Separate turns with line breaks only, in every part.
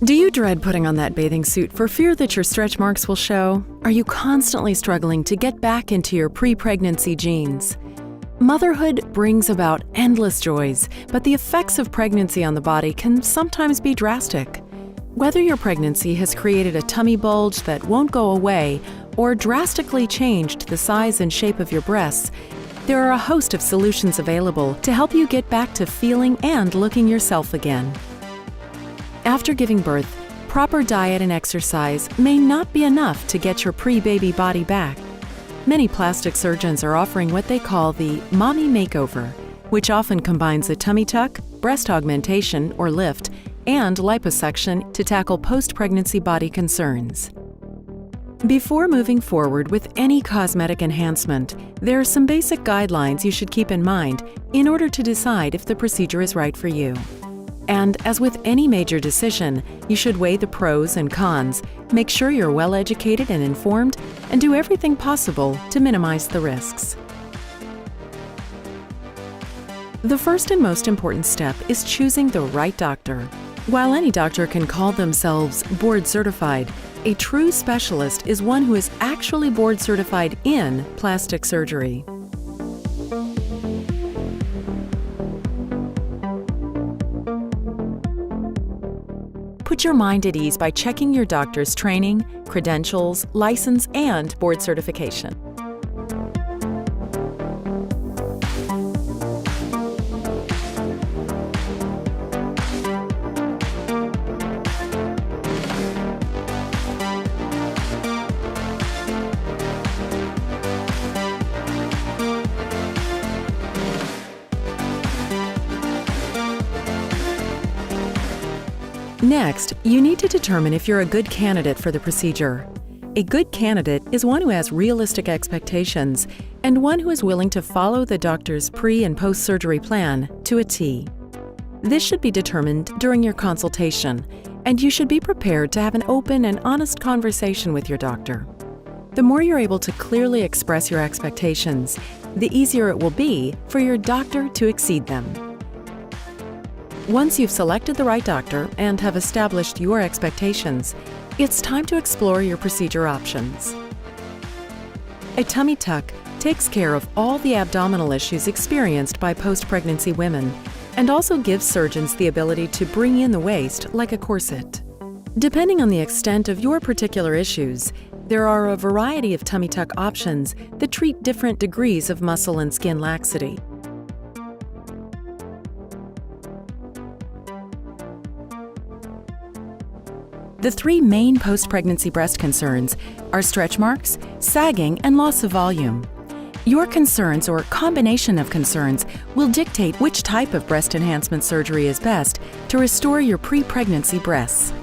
Do you dread putting on that bathing suit for fear that your stretch marks will show? Are you constantly struggling to get back into your pre-pregnancy jeans? Motherhood brings about endless joys, but the effects of pregnancy on the body can sometimes be drastic. Whether your pregnancy has created a tummy bulge that won't go away or drastically changed the size and shape of your breasts, there are a host of solutions available to help you get back to feeling and looking yourself again. After giving birth, proper diet and exercise may not be enough to get your pre-baby body back. Many plastic surgeons are offering what they call the Mommy Makeover, which often combines a tummy tuck, breast augmentation or lift, and liposuction to tackle post-pregnancy body concerns. Before moving forward with any cosmetic enhancement, there are some basic guidelines you should keep in mind in order to decide if the procedure is right for you. And as with any major decision, you should weigh the pros and cons, make sure you're well educated and informed, and do everything possible to minimize the risks. The first and most important step is choosing the right doctor. While any doctor can call themselves board certified, a true specialist is one who is actually board certified in plastic surgery. Put your mind at ease by checking your doctor's training, credentials, license, and board certification. Next, you need to determine if you're a good candidate for the procedure. A good candidate is one who has realistic expectations and one who is willing to follow the doctor's pre- and post-surgery plan to a T. This should be determined during your consultation, and you should be prepared to have an open and honest conversation with your doctor. The more you're able to clearly express your expectations, the easier it will be for your doctor to exceed them. Once you've selected the right doctor and have established your expectations, it's time to explore your procedure options. A tummy tuck takes care of all the abdominal issues experienced by post-pregnancy women and also gives surgeons the ability to bring in the waist like a corset. Depending on the extent of your particular issues, there are a variety of tummy tuck options that treat different degrees of muscle and skin laxity. The three main post-pregnancy breast concerns are stretch marks, sagging, and loss of volume. Your concerns or combination of concerns will dictate which type of breast enhancement surgery is best to restore your pre-pregnancy breasts.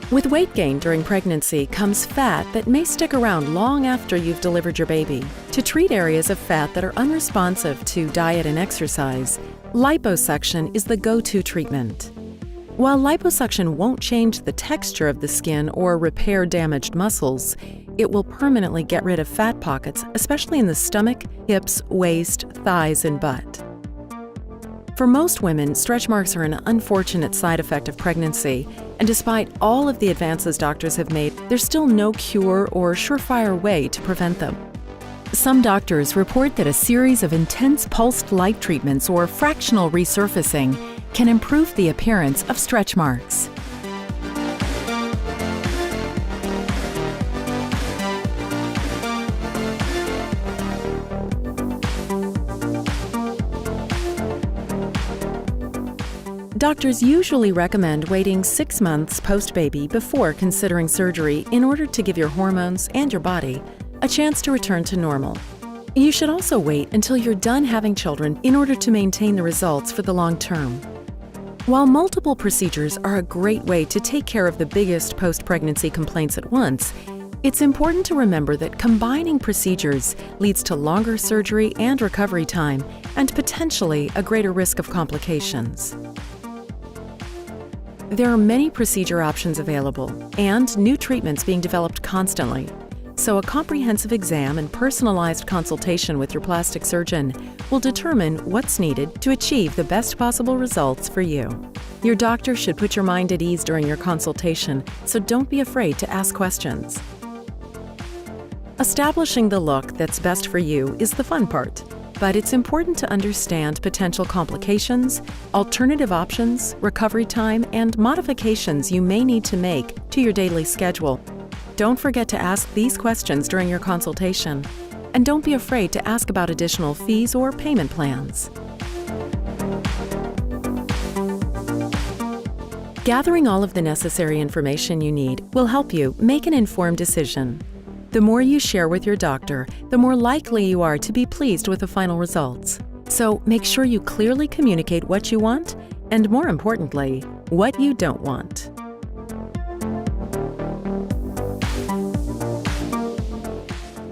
With weight gain during pregnancy comes fat that may stick around long after you've delivered your baby. To treat areas of fat that are unresponsive to diet and exercise, liposuction is the go-to treatment. While liposuction won't change the texture of the skin or repair damaged muscles, it will permanently get rid of fat pockets, especially in the stomach, hips, waist, thighs, and butt. For most women, stretch marks are an unfortunate side effect of pregnancy, and despite all of the advances doctors have made, there's still no cure or surefire way to prevent them. Some doctors report that a series of intense pulsed light treatments or fractional resurfacing can improve the appearance of stretch marks. Doctors usually recommend waiting 6 months post-baby before considering surgery in order to give your hormones and your body a chance to return to normal. You should also wait until you're done having children in order to maintain the results for the long term. While multiple procedures are a great way to take care of the biggest post-pregnancy complaints at once, it's important to remember that combining procedures leads to longer surgery and recovery time and potentially a greater risk of complications. There are many procedure options available and new treatments being developed constantly. So a comprehensive exam and personalized consultation with your plastic surgeon will determine what's needed to achieve the best possible results for you. Your doctor should put your mind at ease during your consultation, so don't be afraid to ask questions. Establishing the look that's best for you is the fun part, but it's important to understand potential complications, alternative options, recovery time, and modifications you may need to make to your daily schedule. Don't forget to ask these questions during your consultation, and don't be afraid to ask about additional fees or payment plans. Gathering all of the necessary information you need will help you make an informed decision. The more you share with your doctor, the more likely you are to be pleased with the final results. So make sure you clearly communicate what you want, and more importantly, what you don't want.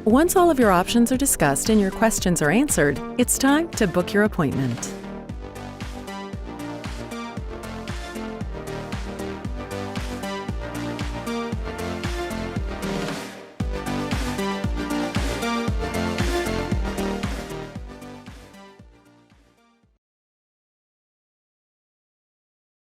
Once all of your options are discussed and your questions are answered, it's time to book your appointment.